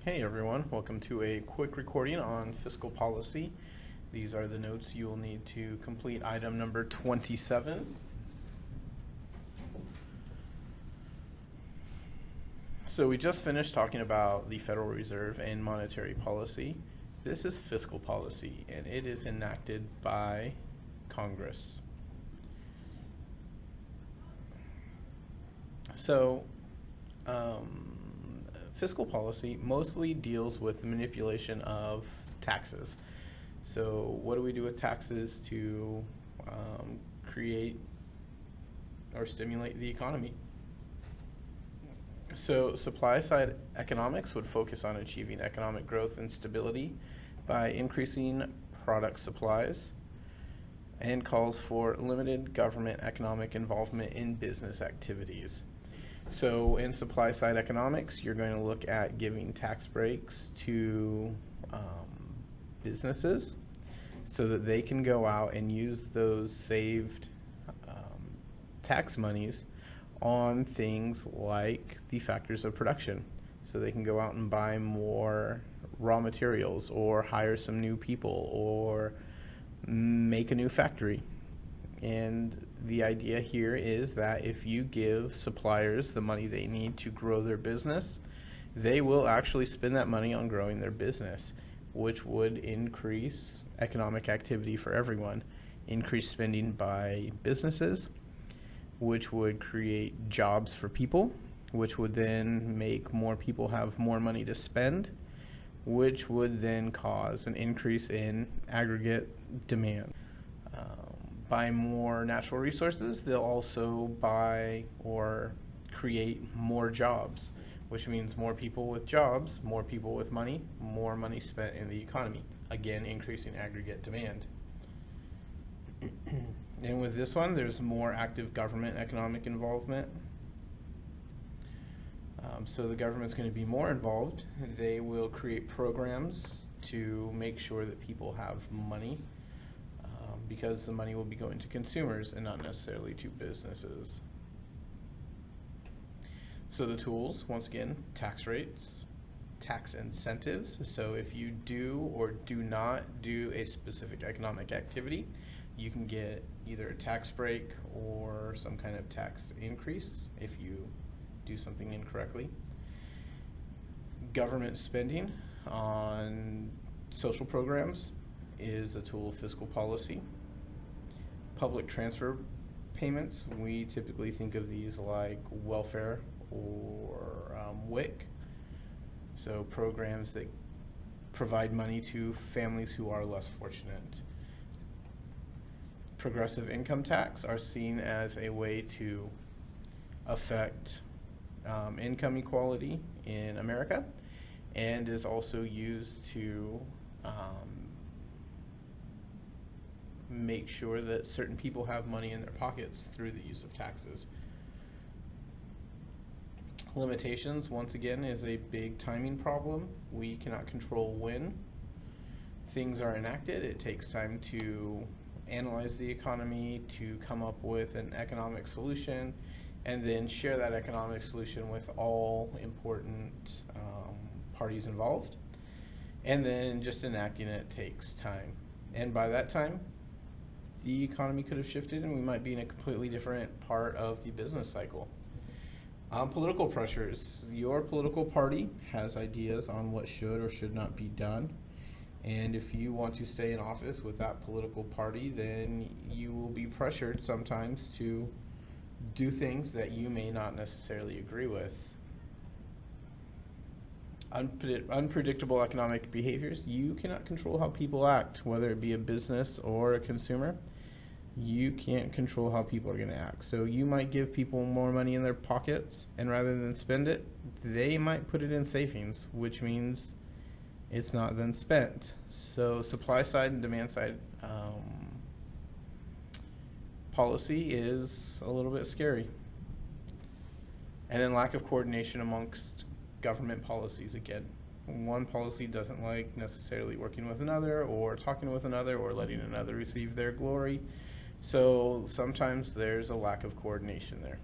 Hey everyone, welcome to a quick recording on fiscal policy. These are the notes you will need to complete item number 27. So we just finished talking about the Federal Reserve and monetary policy. This is fiscal policy, and it is enacted by Congress. So, fiscal policy mostly deals with the manipulation of taxes. So what do we do with taxes to create or stimulate the economy? So supply side economics would focus on achieving economic growth and stability by increasing product supplies, and calls for limited government economic involvement in business activities. So in supply side economics, you're going to look at giving tax breaks to businesses so that they can go out and use those saved tax monies on things like the factors of production. So they can go out and buy more raw materials or hire some new people or make a new factory. And the idea here is that if you give suppliers the money they need to grow their business, they will actually spend that money on growing their business, which would increase economic activity for everyone, increase spending by businesses, which would create jobs for people, which would then make more people have more money to spend, which would then cause an increase in aggregate demand. Buy more natural resources, they'll also buy or create more jobs, which means more people with jobs, more people with money, more money spent in the economy, again increasing aggregate demand. And with this one, there's more active government economic involvement. So the government's going to be more involved. They will create programs to make sure that people have money, because the money will be going to consumers and not necessarily to businesses. So the tools, once again, tax rates, tax incentives. So if you do or do not do a specific economic activity, you can get either a tax break or some kind of tax increase if you do something incorrectly. Government spending on social programs is a tool of fiscal policy. Public transfer payments, we typically think of these like welfare or WIC. So programs that provide money to families who are less fortunate. Progressive income tax are seen as a way to affect income equality in America, and is also used to make sure that certain people have money in their pockets through the use of taxes. Limitations, once again, is a big timing problem. We cannot control when things are enacted. It takes time to analyze the economy, to come up with an economic solution, and then share that economic solution with all important parties involved. And then just enacting it takes time. And by that time, the economy could have shifted and we might be in a completely different part of the business cycle. Political pressures. Your political party has ideas on what should or should not be done. And if you want to stay in office with that political party, then you will be pressured sometimes to do things that you may not necessarily agree with. Unpredictable economic behaviors. You cannot control how people act, whether it be a business or a consumer. You can't control how people are going to act. So you might give people more money in their pockets, and rather than spend it, they might put it in savings, which means it's not then spent. So supply side and demand side policy is a little bit scary. And then lack of coordination amongst government policies again. One policy doesn't like necessarily working with another or talking with another or letting another receive their glory. So sometimes there's a lack of coordination there.